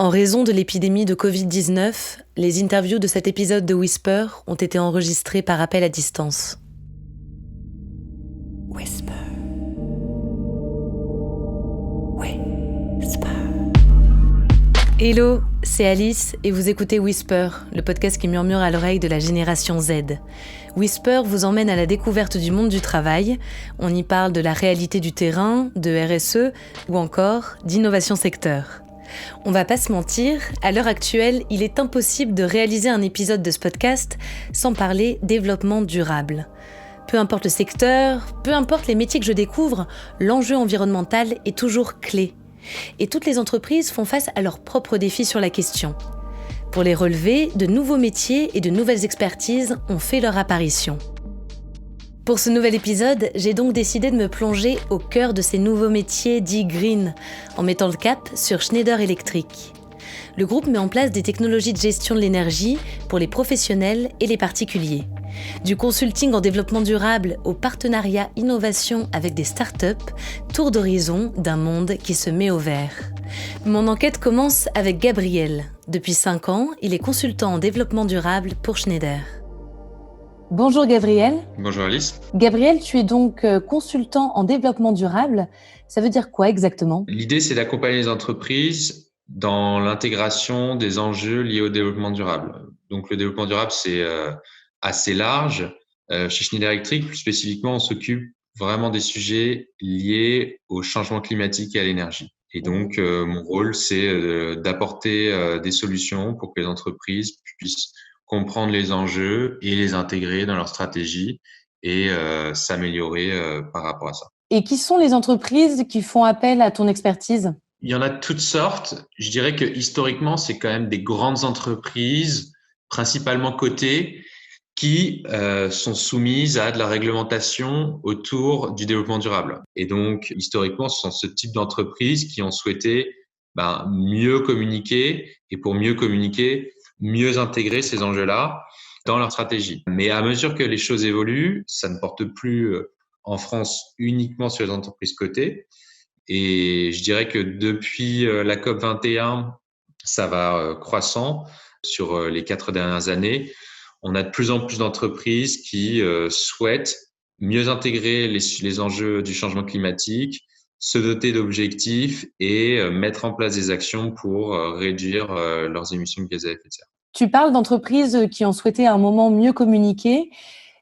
En raison de l'épidémie de Covid-19, les interviews de cet épisode de Whisper ont été enregistrées par appel à distance. Whisper. Whisper. Hello, c'est Alice et vous écoutez Whisper, le podcast qui murmure à l'oreille de la génération Z. Whisper vous emmène à la découverte du monde du travail. On y parle de la réalité du terrain, de RSE ou encore d'innovation secteur. On va pas se mentir, à l'heure actuelle, il est impossible de réaliser un épisode de ce podcast sans parler développement durable. Peu importe le secteur, peu importe les métiers que je découvre, l'enjeu environnemental est toujours clé. Et toutes les entreprises font face à leurs propres défis sur la question. Pour les relever, de nouveaux métiers et de nouvelles expertises ont fait leur apparition. Pour ce nouvel épisode, j'ai donc décidé de me plonger au cœur de ces nouveaux métiers dits green, en mettant le cap sur Schneider Electric. Le groupe met en place des technologies de gestion de l'énergie pour les professionnels et les particuliers. Du consulting en développement durable au partenariat innovation avec des startups, tour d'horizon d'un monde qui se met au vert. Mon enquête commence avec Gabriel. Depuis 5 ans, il est consultant en développement durable pour Schneider. Bonjour Gabriel. Bonjour Alice. Gabriel, tu es donc consultant en développement durable. Ça veut dire quoi exactement ? L'idée, c'est d'accompagner les entreprises dans l'intégration des enjeux liés au développement durable. Donc le développement durable, c'est assez large. Chez Schneider Electric, plus spécifiquement, on s'occupe vraiment des sujets liés au changement climatique et à l'énergie. Et donc, mon rôle, c'est d'apporter des solutions pour que les entreprises puissent comprendre les enjeux et les intégrer dans leur stratégie et s'améliorer par rapport à ça. Et qui sont les entreprises qui font appel à ton expertise ? Il y en a de toutes sortes. Je dirais que historiquement, c'est quand même des grandes entreprises, principalement cotées, qui sont soumises à de la réglementation autour du développement durable. Et donc, historiquement, ce sont ce type d'entreprises qui ont souhaité mieux communiquer et pour mieux communiquer, mieux intégrer ces enjeux-là dans leur stratégie. Mais à mesure que les choses évoluent, ça ne porte plus en France uniquement sur les entreprises cotées. Et je dirais que depuis la COP 21, ça va croissant sur les 4 dernières années. On a de plus en plus d'entreprises qui souhaitent mieux intégrer les enjeux du changement climatique, se doter d'objectifs et mettre en place des actions pour réduire leurs émissions de gaz à effet de serre. Tu parles d'entreprises qui ont souhaité à un moment mieux communiquer.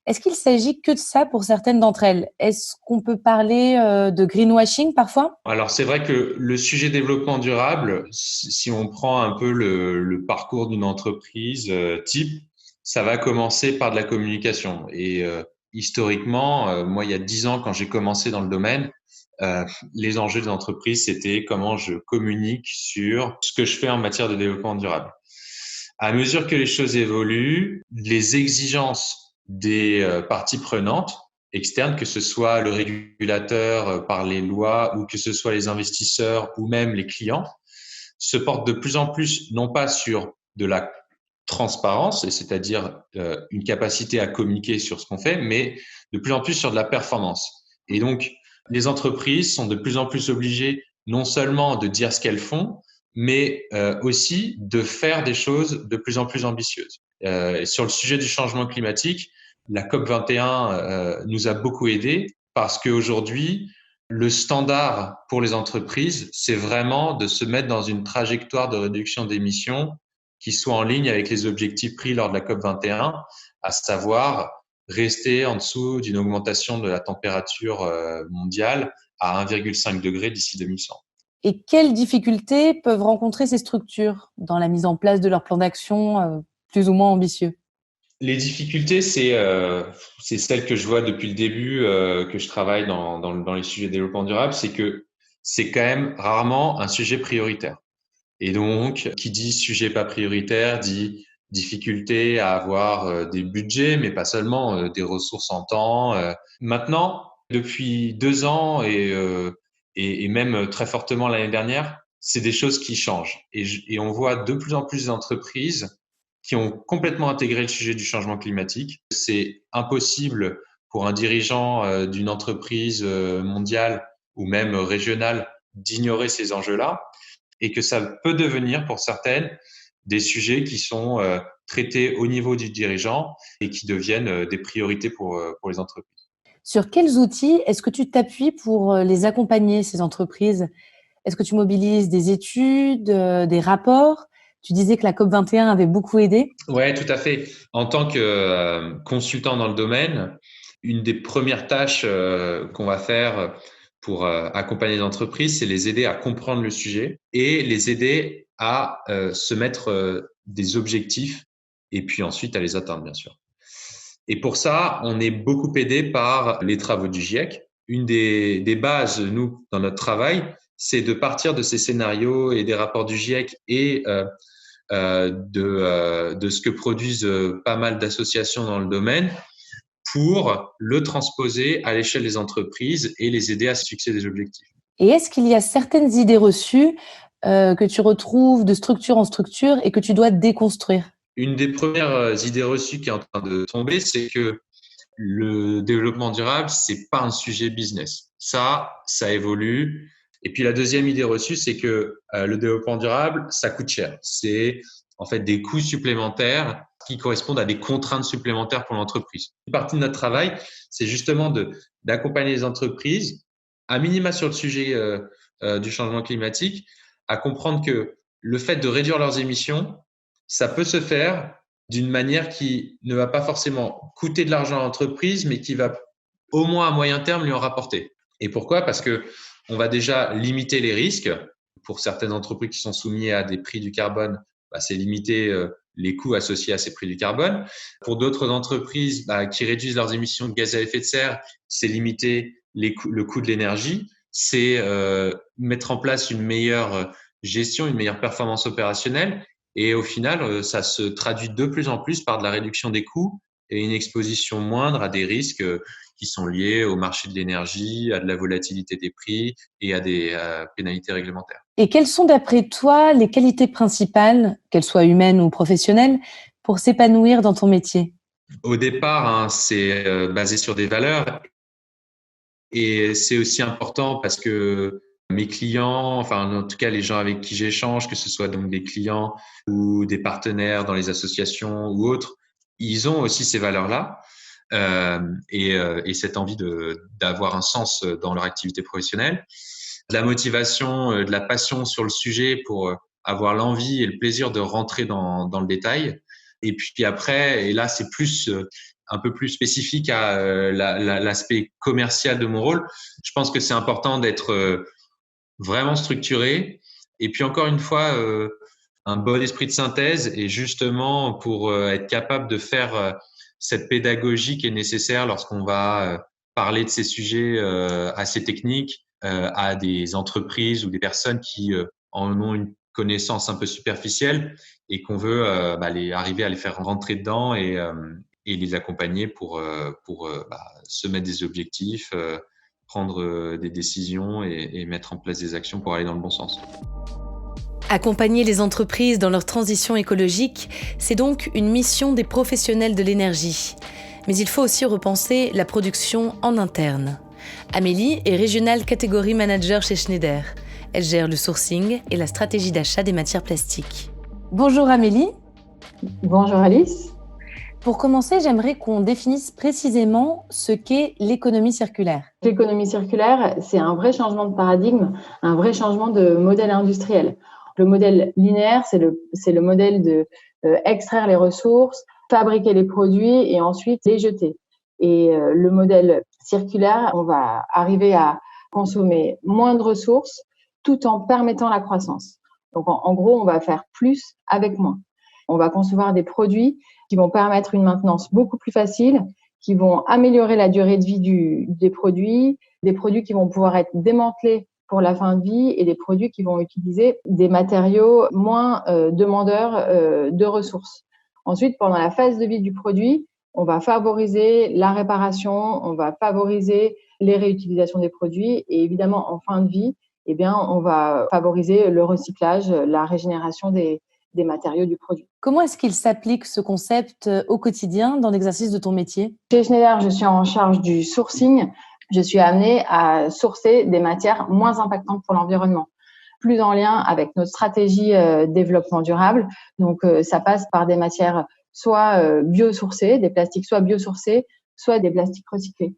Est-ce qu'il s'agit que de ça pour certaines d'entre elles ? Est-ce qu'on peut parler de greenwashing parfois ? Alors, c'est vrai que le sujet développement durable, si on prend un peu le parcours d'une entreprise type, ça va commencer par de la communication. Et historiquement, moi, il y a 10 ans, quand j'ai commencé dans le domaine, les enjeux des entreprises, c'était comment je communique sur ce que je fais en matière de développement durable. À mesure que les choses évoluent, les exigences des parties prenantes externes, que ce soit le régulateur par les lois ou que ce soit les investisseurs ou même les clients, se portent de plus en plus non pas sur de la transparence, et c'est-à-dire une capacité à communiquer sur ce qu'on fait, mais de plus en plus sur de la performance. Et donc, les entreprises sont de plus en plus obligées non seulement de dire ce qu'elles font, mais aussi de faire des choses de plus en plus ambitieuses. Sur le sujet du changement climatique, la COP 21 nous a beaucoup aidés parce qu'aujourd'hui, le standard pour les entreprises, c'est vraiment de se mettre dans une trajectoire de réduction d'émissions qui soit en ligne avec les objectifs pris lors de la COP 21, à savoir rester en dessous d'une augmentation de la température mondiale à 1,5 degré d'ici 2100. Et quelles difficultés peuvent rencontrer ces structures dans la mise en place de leur plan d'action plus ou moins ambitieux ? Les difficultés, c'est celles que je vois depuis le début que je travaille dans les sujets de développement durable, c'est que c'est quand même rarement un sujet prioritaire. Et donc, qui dit sujet pas prioritaire, dit difficulté à avoir des budgets, mais pas seulement, des ressources en temps. Maintenant, depuis 2 ans et même très fortement l'année dernière, c'est des choses qui changent. Et on voit de plus en plus d'entreprises qui ont complètement intégré le sujet du changement climatique. C'est impossible pour un dirigeant d'une entreprise mondiale ou même régionale d'ignorer ces enjeux-là. et que ça peut devenir pour certaines des sujets qui sont traités au niveau du dirigeant et qui deviennent des priorités pour les entreprises. Sur quels outils est-ce que tu t'appuies pour les accompagner, ces entreprises? Est-ce que tu mobilises des études, des rapports? Tu disais que la COP21 avait beaucoup aidé. Ouais, tout à fait. En tant que consultant dans le domaine, une des premières tâches qu'on va faire pour accompagner les entreprises, c'est les aider à comprendre le sujet et les aider à se mettre des objectifs et puis ensuite à les atteindre, bien sûr. Et pour ça, on est beaucoup aidé par les travaux du GIEC. Une des bases, nous, dans notre travail, c'est de partir de ces scénarios et des rapports du GIEC et de ce que produisent pas mal d'associations dans le domaine pour le transposer à l'échelle des entreprises et les aider à se fixer des objectifs. Et est-ce qu'il y a certaines idées reçues que tu retrouves de structure en structure et que tu dois déconstruire? Une des premières idées reçues qui est en train de tomber, c'est que le développement durable, c'est pas un sujet business. Ça évolue. Et puis la deuxième idée reçue, c'est que le développement durable, ça coûte cher. C'est en fait des coûts supplémentaires qui correspondent à des contraintes supplémentaires pour l'entreprise. Une partie de notre travail, c'est justement d'accompagner les entreprises, à minima sur le sujet du changement climatique, à comprendre que le fait de réduire leurs émissions, ça peut se faire d'une manière qui ne va pas forcément coûter de l'argent à l'entreprise, mais qui va au moins à moyen terme lui en rapporter. Et pourquoi? Parce que on va déjà limiter les risques. Pour certaines entreprises qui sont soumises à des prix du carbone, c'est limiter les coûts associés à ces prix du carbone. Pour d'autres entreprises qui réduisent leurs émissions de gaz à effet de serre, c'est limiter le coût de l'énergie, c'est mettre en place une meilleure gestion, une meilleure performance opérationnelle. Et au final, ça se traduit de plus en plus par de la réduction des coûts et une exposition moindre à des risques qui sont liés au marché de l'énergie, à de la volatilité des prix et à des pénalités réglementaires. Et quelles sont, d'après toi, les qualités principales, qu'elles soient humaines ou professionnelles, pour s'épanouir dans ton métier? Au départ, c'est basé sur des valeurs et c'est aussi important parce que mes clients, enfin en tout cas les gens avec qui j'échange, que ce soit donc des clients ou des partenaires dans les associations ou autres, ils ont aussi ces valeurs-là et cette envie d'avoir un sens dans leur activité professionnelle, de la motivation, de la passion sur le sujet pour avoir l'envie et le plaisir de rentrer dans le détail. Et puis après, et là c'est plus un peu plus spécifique à l'aspect commercial de mon rôle. Je pense que c'est important d'être vraiment structuré. Et puis encore une fois, un bon esprit de synthèse et justement pour être capable de faire cette pédagogie qui est nécessaire lorsqu'on va parler de ces sujets assez techniques à des entreprises ou des personnes qui en ont une connaissance un peu superficielle et qu'on veut arriver à les faire rentrer dedans et les accompagner pour se mettre des objectifs, prendre des décisions et mettre en place des actions pour aller dans le bon sens. Accompagner les entreprises dans leur transition écologique, c'est donc une mission des professionnels de l'énergie. Mais il faut aussi repenser la production en interne. Amélie est Regional Category Manager chez Schneider. Elle gère le sourcing et la stratégie d'achat des matières plastiques. Bonjour Amélie. Bonjour Alice. Pour commencer, j'aimerais qu'on définisse précisément ce qu'est l'économie circulaire. L'économie circulaire, c'est un vrai changement de paradigme, un vrai changement de modèle industriel. Le modèle linéaire, c'est le modèle de extraire les ressources, fabriquer les produits et ensuite les jeter. Et le modèle circulaire, on va arriver à consommer moins de ressources tout en permettant la croissance. Donc en gros, on va faire plus avec moins. On va concevoir des produits qui vont permettre une maintenance beaucoup plus facile, qui vont améliorer la durée de vie des produits qui vont pouvoir être démantelés pour la fin de vie et des produits qui vont utiliser des matériaux moins demandeurs de ressources. Ensuite, pendant la phase de vie du produit, on va favoriser la réparation, on va favoriser les réutilisations des produits et évidemment, en fin de vie, on va favoriser le recyclage, la régénération des matériaux du produit. Comment est-ce qu'il s'applique ce concept au quotidien dans l'exercice de ton métier? Chez Schneider, je suis en charge du sourcing. Je suis amenée à sourcer des matières moins impactantes pour l'environnement. plus en lien avec notre stratégie développement durable. Donc, ça passe par des matières soit biosourcées, des plastiques soit biosourcés, soit des plastiques recyclés.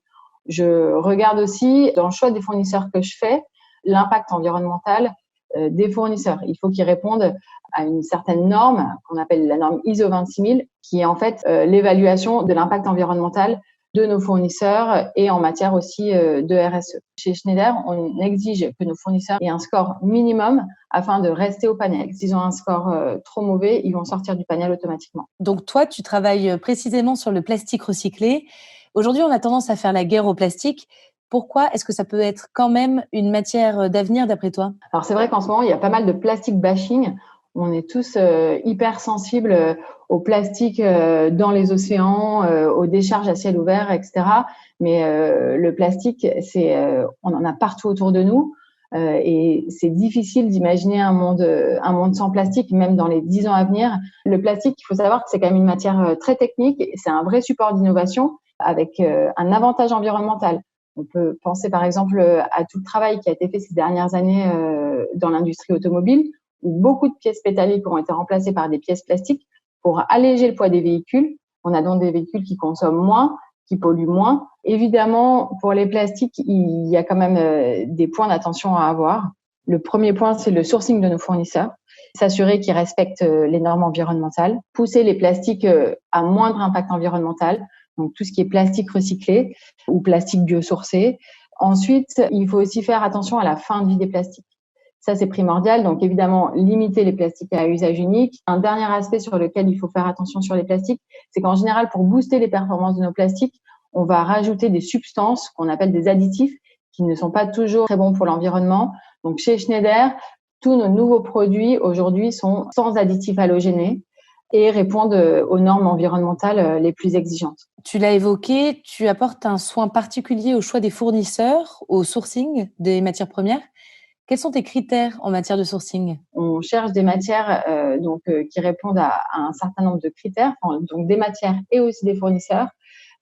Je regarde aussi, dans le choix des fournisseurs que je fais, l'impact environnemental des fournisseurs. Il faut qu'ils répondent à une certaine norme qu'on appelle la norme ISO 26000, qui est en fait l'évaluation de l'impact environnemental de nos fournisseurs et en matière aussi de RSE. Chez Schneider, on exige que nos fournisseurs aient un score minimum afin de rester au panel. S'ils ont un score trop mauvais, ils vont sortir du panel automatiquement. Donc toi, tu travailles précisément sur le plastique recyclé. Aujourd'hui, on a tendance à faire la guerre au plastique. Pourquoi est-ce que ça peut être quand même une matière d'avenir d'après toi ? Alors c'est vrai qu'en ce moment, il y a pas mal de plastique bashing. On est tous hyper sensibles au plastique dans les océans, aux décharges à ciel ouvert, etc. Mais le plastique, on en a partout autour de nous. Et c'est difficile d'imaginer un monde sans plastique, même dans les 10 ans à venir. Le plastique, il faut savoir que c'est quand même une matière très technique. C'est un vrai support d'innovation avec un avantage environnemental. On peut penser par exemple à tout le travail qui a été fait ces dernières années dans l'industrie automobile, où beaucoup de pièces métalliques ont été remplacées par des pièces plastiques pour alléger le poids des véhicules. On a donc des véhicules qui consomment moins, qui polluent moins. Évidemment, pour les plastiques, il y a quand même des points d'attention à avoir. Le premier point, c'est le sourcing de nos fournisseurs. S'assurer qu'ils respectent les normes environnementales. Pousser les plastiques à moindre impact environnemental. Donc, tout ce qui est plastique recyclé ou plastique biosourcé. Ensuite, il faut aussi faire attention à la fin de vie des plastiques. Ça, c'est primordial. Donc, évidemment, limiter les plastiques à usage unique. Un dernier aspect sur lequel il faut faire attention sur les plastiques, c'est qu'en général, pour booster les performances de nos plastiques, on va rajouter des substances qu'on appelle des additifs qui ne sont pas toujours très bons pour l'environnement. Donc, chez Schneider, tous nos nouveaux produits aujourd'hui sont sans additifs halogénés et répondent aux normes environnementales les plus exigeantes. Tu l'as évoqué, tu apportes un soin particulier au choix des fournisseurs, au sourcing des matières premières. Quels sont tes critères en matière de sourcing ? On cherche des matières qui répondent à un certain nombre de critères, donc des matières et aussi des fournisseurs,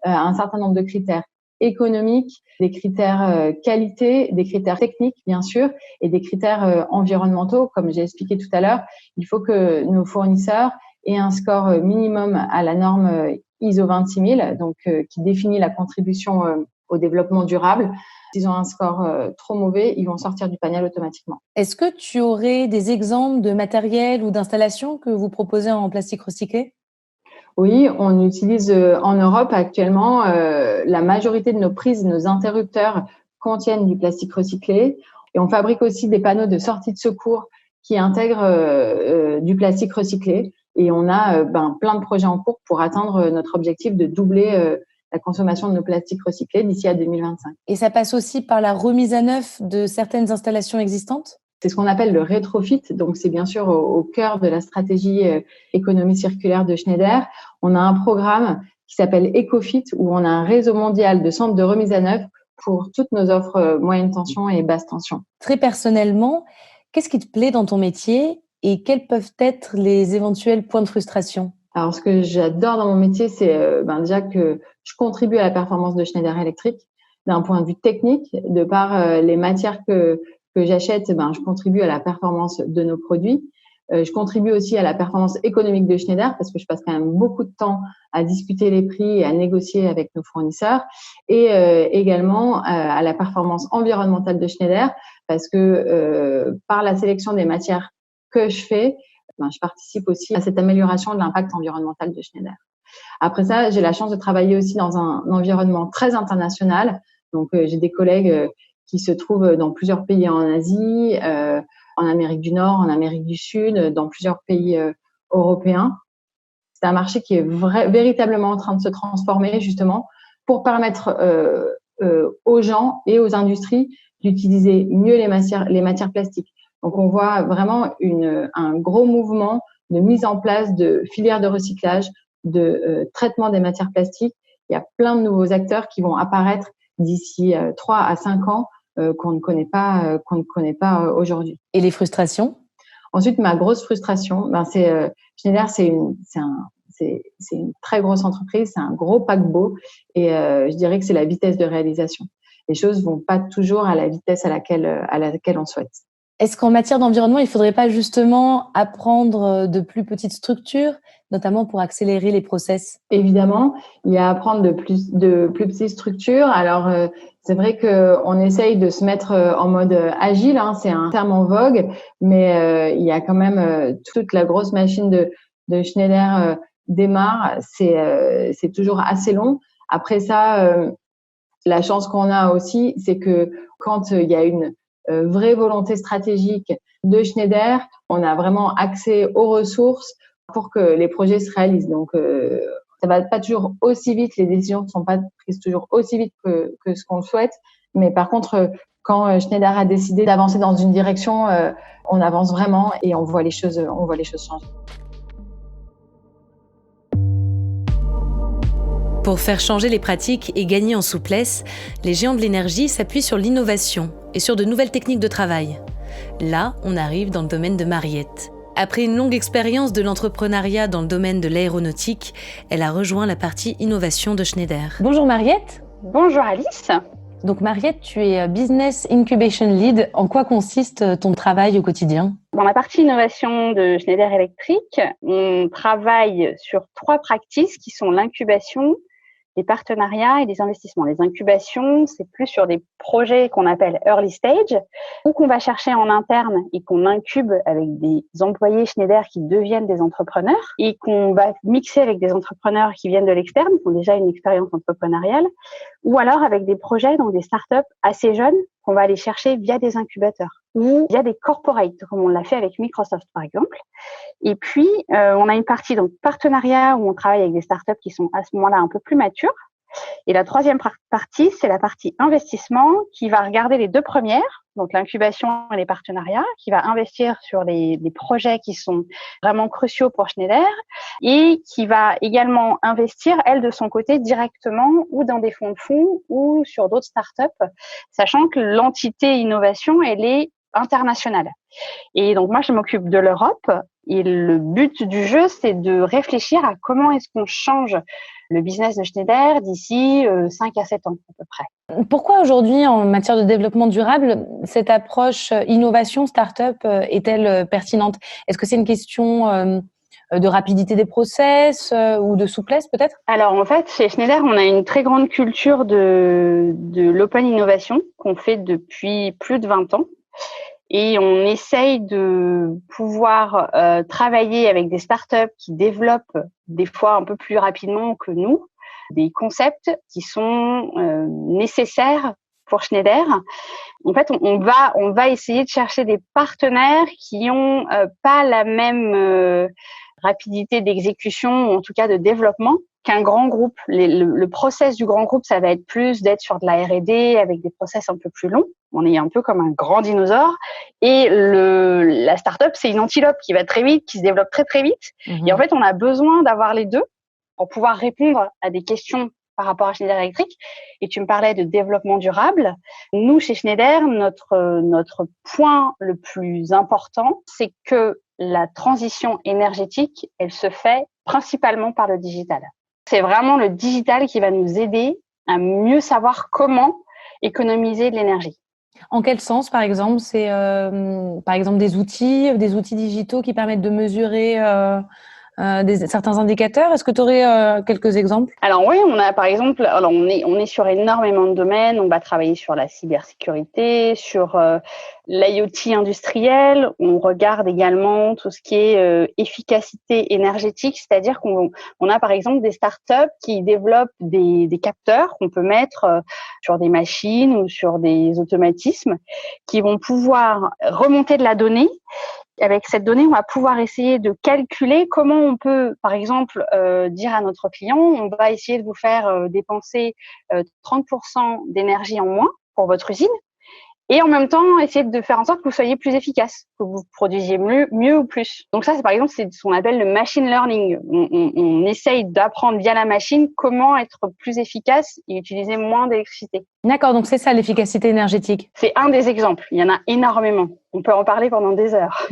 un certain nombre de critères économiques, des critères qualité, des critères techniques bien sûr, et des critères environnementaux, comme j'ai expliqué tout à l'heure. Il faut que nos fournisseurs aient un score minimum à la norme ISO 26000, donc qui définit la contribution au développement durable. S'ils ont un score trop mauvais, ils vont sortir du panel automatiquement. Est-ce que tu aurais des exemples de matériel ou d'installations que vous proposez en plastique recyclé ? Oui, on utilise en Europe actuellement, la majorité de nos prises, nos interrupteurs contiennent du plastique recyclé. Et on fabrique aussi des panneaux de sortie de secours qui intègrent du plastique recyclé. Et on a plein de projets en cours pour atteindre notre objectif de doubler la consommation de nos plastiques recyclés d'ici à 2025. Et ça passe aussi par la remise à neuf de certaines installations existantes ? C'est ce qu'on appelle le rétrofit. Donc, c'est bien sûr au cœur de la stratégie économie circulaire de Schneider. On a un programme qui s'appelle EcoFit, où on a un réseau mondial de centres de remise à neuf pour toutes nos offres moyenne tension et basse tension. Très personnellement, qu'est-ce qui te plaît dans ton métier et quels peuvent être les éventuels points de frustration ? Alors, ce que j'adore dans mon métier, c'est déjà que je contribue à la performance de Schneider Electric d'un point de vue technique, de par les matières que j'achète, je contribue à la performance de nos produits. Je contribue aussi à la performance économique de Schneider parce que je passe quand même beaucoup de temps à discuter les prix et à négocier avec nos fournisseurs et également à la performance environnementale de Schneider parce que par la sélection des matières que je fais, je participe aussi à cette amélioration de l'impact environnemental de Schneider. Après ça, j'ai la chance de travailler aussi dans un environnement très international. Donc, j'ai des collègues qui se trouvent dans plusieurs pays en Asie, en Amérique du Nord, en Amérique du Sud, dans plusieurs pays européens. C'est un marché qui est véritablement en train de se transformer justement pour permettre aux gens et aux industries d'utiliser mieux les matières plastiques. Donc, on voit vraiment un gros mouvement de mise en place de filières de recyclage, de traitement des matières plastiques. Il y a plein de nouveaux acteurs qui vont apparaître d'ici 3 à 5 ans qu'on ne connaît pas aujourd'hui. Et les frustrations ? Ensuite, ma grosse frustration, c'est Schneider, c'est une très grosse entreprise, c'est un gros paquebot et je dirais que c'est la vitesse de réalisation. Les choses vont pas toujours à la vitesse à laquelle on souhaite. Est-ce qu'en matière d'environnement, il ne faudrait pas justement apprendre de plus petites structures, notamment pour accélérer les process? Évidemment, il y a à apprendre de plus petites structures. Alors, c'est vrai qu'on essaye de se mettre en mode agile, hein, c'est un terme en vogue, mais il y a quand même toute la grosse machine de Schneider démarre. C'est toujours assez long. Après ça, la chance qu'on a aussi, c'est que quand il y a une vraie volonté stratégique de Schneider, on a vraiment accès aux ressources pour que les projets se réalisent. Donc, ça va pas toujours aussi vite, les décisions ne sont pas prises toujours aussi vite que ce qu'on le souhaite. Mais par contre, quand Schneider a décidé d'avancer dans une direction, on avance vraiment et on voit les choses changer. Pour faire changer les pratiques et gagner en souplesse, les géants de l'énergie s'appuient sur l'innovation et sur de nouvelles techniques de travail. Là, on arrive dans le domaine de Mariette. Après une longue expérience de l'entrepreneuriat dans le domaine de l'aéronautique, elle a rejoint la partie innovation de Schneider. Bonjour Mariette. Bonjour Alice. Donc Mariette, tu es Business Incubation Lead. En quoi consiste ton travail au quotidien ? Dans la partie innovation de Schneider Electric, on travaille sur 3 practices qui sont l'incubation, les partenariats et les investissements. Les incubations, c'est plus sur des projets qu'on appelle early stage, ou qu'on va chercher en interne et qu'on incube avec des employés Schneider qui deviennent des entrepreneurs et qu'on va mixer avec des entrepreneurs qui viennent de l'externe, qui ont déjà une expérience entrepreneuriale, ou alors avec des projets dans des startups assez jeunes qu'on va aller chercher via des incubateurs ou via des corporates, comme on l'a fait avec Microsoft par exemple. Et puis, on a une partie donc partenariat où on travaille avec des startups qui sont à ce moment-là un peu plus matures. Et la troisième partie, c'est la partie investissement qui va regarder les 2 premières, donc l'incubation et les partenariats, qui va investir sur les projets qui sont vraiment cruciaux pour Schneider et qui va également investir, elle, de son côté, directement ou dans des fonds de fonds ou sur d'autres startups, sachant que l'entité innovation, elle est internationale. Et donc, moi, je m'occupe de l'Europe et le but du jeu, c'est de réfléchir à comment est-ce qu'on change le business de Schneider d'ici 5 à 7 ans à peu près. Pourquoi aujourd'hui, en matière de développement durable, cette approche innovation start-up est-elle pertinente ? Est-ce que c'est une question de rapidité des process ou de souplesse peut-être ? Alors en fait, chez Schneider, on a une très grande culture de l'open innovation qu'on fait depuis plus de 20 ans. Et on essaye de pouvoir travailler avec des startups qui développent des fois un peu plus rapidement que nous, des concepts qui sont nécessaires pour Schneider. En fait, on va essayer de chercher des partenaires qui ont pas la même rapidité d'exécution, ou en tout cas de développement, qu'un grand groupe. Le process du grand groupe, ça va être plus d'être sur de la R&D avec des process un peu plus longs. On est un peu comme un grand dinosaure. Et la start-up, c'est une antilope qui va très vite, qui se développe très, très vite. Et en fait, on a besoin d'avoir les deux pour pouvoir répondre à des questions par rapport à Schneider Electric. Et tu me parlais de développement durable. Nous, chez Schneider, notre point le plus important, c'est que la transition énergétique, elle se fait principalement par le digital. C'est vraiment le digital qui va nous aider à mieux savoir comment économiser de l'énergie. En quel sens, par exemple ? C'est par exemple des outils digitaux qui permettent de mesurer certains indicateurs. Est-ce que tu aurais quelques exemples ? Alors oui, on a par exemple, on est sur énormément de domaines. On va travailler sur la cybersécurité, sur l'IoT industriel. On regarde également tout ce qui est efficacité énergétique, c'est-à-dire qu'on a par exemple des startups qui développent des capteurs qu'on peut mettre sur des machines ou sur des automatismes qui vont pouvoir remonter de la donnée. Avec cette donnée, on va pouvoir essayer de calculer comment on peut, par exemple, dire à notre client, on va essayer de vous faire dépenser 30% d'énergie en moins pour votre usine et en même temps essayer de faire en sorte que vous soyez plus efficace. que vous produisiez mieux ou plus. Donc ça, par exemple, c'est ce qu'on appelle le machine learning. On essaye d'apprendre via la machine comment être plus efficace et utiliser moins d'électricité. D'accord, donc c'est ça l'efficacité énergétique. C'est un des exemples. Il y en a énormément. On peut en parler pendant des heures.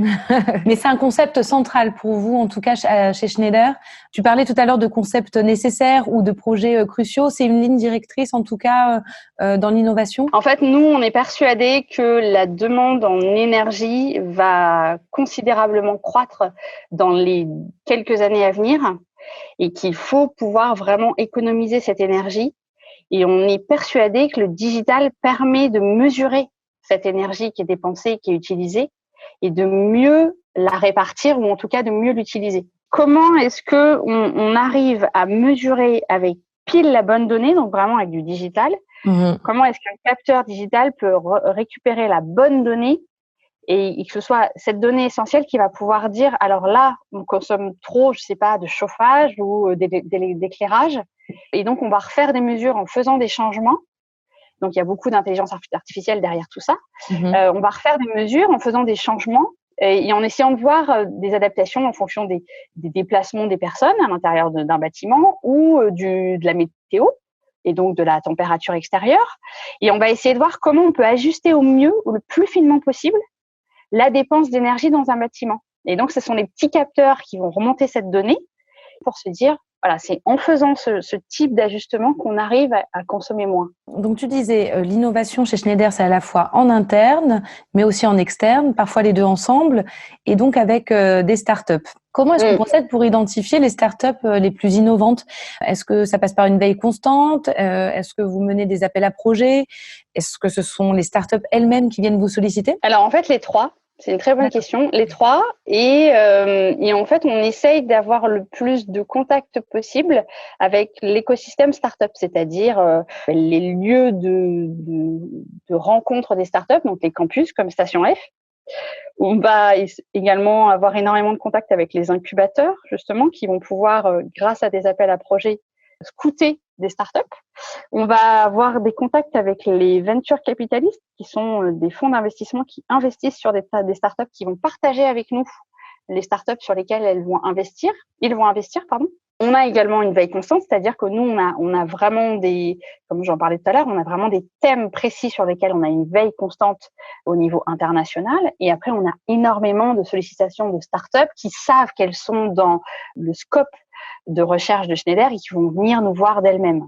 Mais c'est un concept central pour vous, en tout cas chez Schneider. Tu parlais tout à l'heure de concepts nécessaires ou de projets cruciaux. C'est une ligne directrice, en tout cas, dans l'innovation? En fait, nous, on est persuadés que la demande en énergie va considérablement croître dans les quelques années à venir et qu'il faut pouvoir vraiment économiser cette énergie. Et on est persuadé que le digital permet de mesurer cette énergie qui est dépensée, qui est utilisée, et de mieux la répartir ou en tout cas de mieux l'utiliser. Comment est-ce que on arrive à mesurer avec pile la bonne donnée, donc vraiment avec du digital? Comment est-ce qu'un capteur digital peut récupérer la bonne donnée et que ce soit cette donnée essentielle qui va pouvoir dire, alors là, on consomme trop, je sais pas, de chauffage ou d'éclairage. Et donc, on va refaire des mesures en faisant des changements. Donc, il y a beaucoup d'intelligence artificielle derrière tout ça. On va refaire des mesures en faisant des changements et en essayant de voir des adaptations en fonction des déplacements des personnes à l'intérieur d'un bâtiment ou de la météo et donc de la température extérieure. Et on va essayer de voir comment on peut ajuster au mieux ou le plus finement possible la dépense d'énergie dans un bâtiment. Et donc, ce sont les petits capteurs qui vont remonter cette donnée pour se dire, voilà, c'est en faisant ce type d'ajustement qu'on arrive à consommer moins. Donc, tu disais, l'innovation chez Schneider, c'est à la fois en interne, mais aussi en externe, parfois les deux ensemble, et donc avec des startups. Comment est-ce qu'on procède pour identifier les startups les plus innovantes? Est-ce que ça passe par une veille constante? Est-ce que vous menez des appels à projets? Est-ce que ce sont les startups elles-mêmes qui viennent vous solliciter? Alors, en fait, les trois. C'est une très bonne question. Les trois. Et en fait, on essaye d'avoir le plus de contacts possible avec l'écosystème startup, c'est-à-dire les lieux de rencontre des startups, donc les campus comme Station F. On va également avoir énormément de contacts avec les incubateurs, justement, qui vont pouvoir, grâce à des appels à projets, scouter des startups. On va avoir des contacts avec les venture capitalistes, qui sont des fonds d'investissement qui investissent sur des startups, qui vont partager avec nous les startups sur lesquelles ils vont investir. On a également une veille constante, c'est-à-dire que nous, on a vraiment comme j'en parlais tout à l'heure, on a vraiment des thèmes précis sur lesquels on a une veille constante au niveau international. Et après, on a énormément de sollicitations de startups qui savent qu'elles sont dans le scope de recherche de Schneider et qui vont venir nous voir d'elles-mêmes.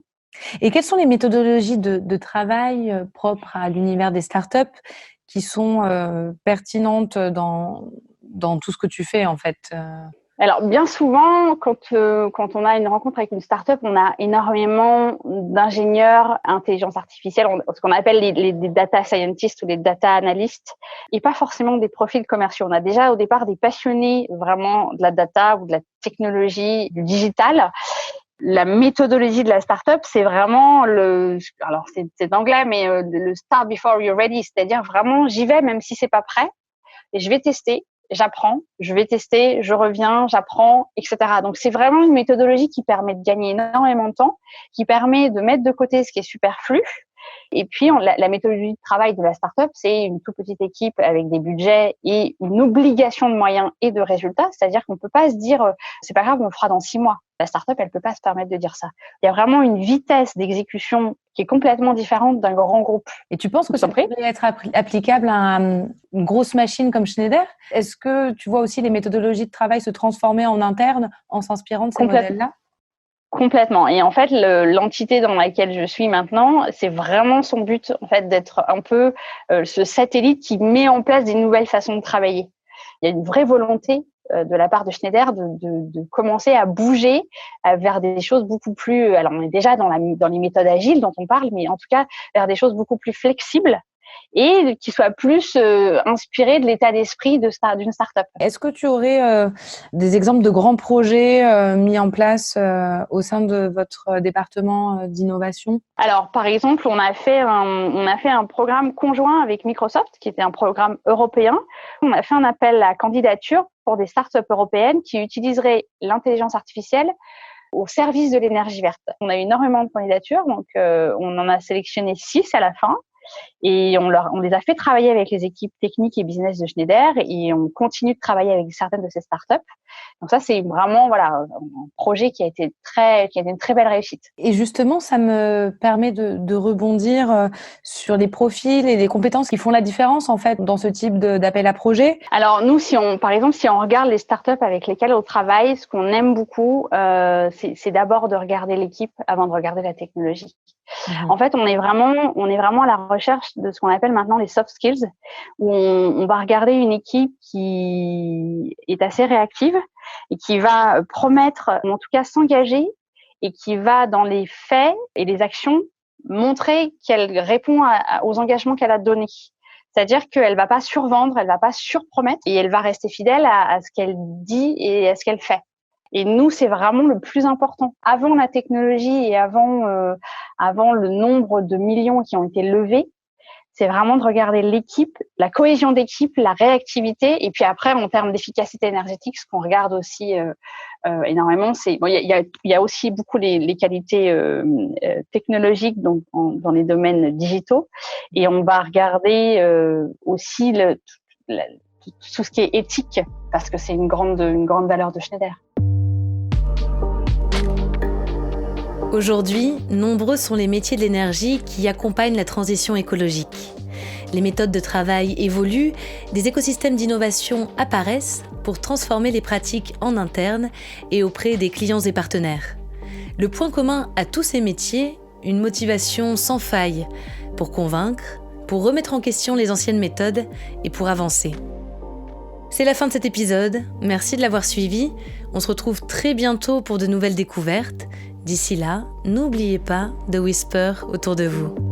Et quelles sont les méthodologies de travail propres à l'univers des startups qui sont pertinentes dans tout ce que tu fais, en fait? Alors, bien souvent, quand on a une rencontre avec une startup, on a énormément d'ingénieurs intelligence artificielle, ce qu'on appelle les data scientists ou les data analysts, et pas forcément des profils commerciaux. On a déjà au départ des passionnés vraiment de la data ou de la technologie, du digital. La méthodologie de la startup, c'est vraiment alors c'est anglais, mais le start before you're ready, c'est-à-dire vraiment j'y vais même si c'est pas prêt, et je vais tester. J'apprends, je vais tester, je reviens, j'apprends, etc. Donc, c'est vraiment une méthodologie qui permet de gagner énormément de temps, qui permet de mettre de côté ce qui est superflu. Et puis, la méthodologie de travail de la startup, c'est une toute petite équipe avec des budgets et une obligation de moyens et de résultats. C'est-à-dire qu'on peut pas se dire, c'est pas grave, on le fera dans 6 mois. La startup, elle peut pas se permettre de dire ça. Il y a vraiment une vitesse d'exécution qui est complètement différente d'un grand groupe. Et tu penses que ça pourrait être applicable à une grosse machine comme Schneider? Est-ce que tu vois aussi les méthodologies de travail se transformer en interne en s'inspirant de ces modèles-là? Complètement. Et en fait, l'entité dans laquelle je suis maintenant, c'est vraiment son but, en fait, d'être un peu ce satellite qui met en place des nouvelles façons de travailler. Il y a une vraie volonté de la part de Schneider de commencer à bouger vers des choses beaucoup plus. Alors, on est déjà dans les méthodes agiles dont on parle, mais en tout cas vers des choses beaucoup plus flexibles et qui soient plus inspirées de l'état d'esprit d'une start-up. Est-ce que tu aurais des exemples de grands projets mis en place au sein de votre département d'innovation? Alors, par exemple, on a fait un programme conjoint avec Microsoft, qui était un programme européen. On a fait un appel à candidature pour des startups européennes qui utiliseraient l'intelligence artificielle au service de l'énergie verte. On a eu énormément de candidatures, donc on en a sélectionné 6 à la fin. Et on les a fait travailler avec les équipes techniques et business de Schneider et on continue de travailler avec certaines de ces startups. Donc ça, c'est vraiment un projet qui a été une très belle réussite. Et justement, ça me permet de rebondir sur les profils et les compétences qui font la différence en fait dans ce type d'appel à projet. Alors nous, par exemple, si on regarde les startups avec lesquelles on travaille, ce qu'on aime beaucoup, c'est d'abord de regarder l'équipe avant de regarder la technologie. En fait, on est vraiment à la recherche de ce qu'on appelle maintenant les soft skills, où on va regarder une équipe qui est assez réactive et qui va promettre, ou en tout cas s'engager, et qui va dans les faits et les actions montrer qu'elle répond aux engagements qu'elle a donnés. C'est-à-dire qu'elle va pas survendre, elle va pas surpromettre et elle va rester fidèle à ce qu'elle dit et à ce qu'elle fait. Et nous, c'est vraiment le plus important. Avant la technologie et avant le nombre de millions qui ont été levés, c'est vraiment de regarder l'équipe, la cohésion d'équipe, la réactivité. Et puis après, en termes d'efficacité énergétique, ce qu'on regarde aussi énormément, il y a aussi beaucoup les qualités technologiques dans les domaines digitaux. Et on va regarder aussi tout ce qui est éthique, parce que c'est une grande valeur de Schneider. Aujourd'hui, nombreux sont les métiers de l'énergie qui accompagnent la transition écologique. Les méthodes de travail évoluent, des écosystèmes d'innovation apparaissent pour transformer les pratiques en interne et auprès des clients et partenaires. Le point commun à tous ces métiers, une motivation sans faille pour convaincre, pour remettre en question les anciennes méthodes et pour avancer. C'est la fin de cet épisode, merci de l'avoir suivi. On se retrouve très bientôt pour de nouvelles découvertes. D'ici là, n'oubliez pas de whisper autour de vous.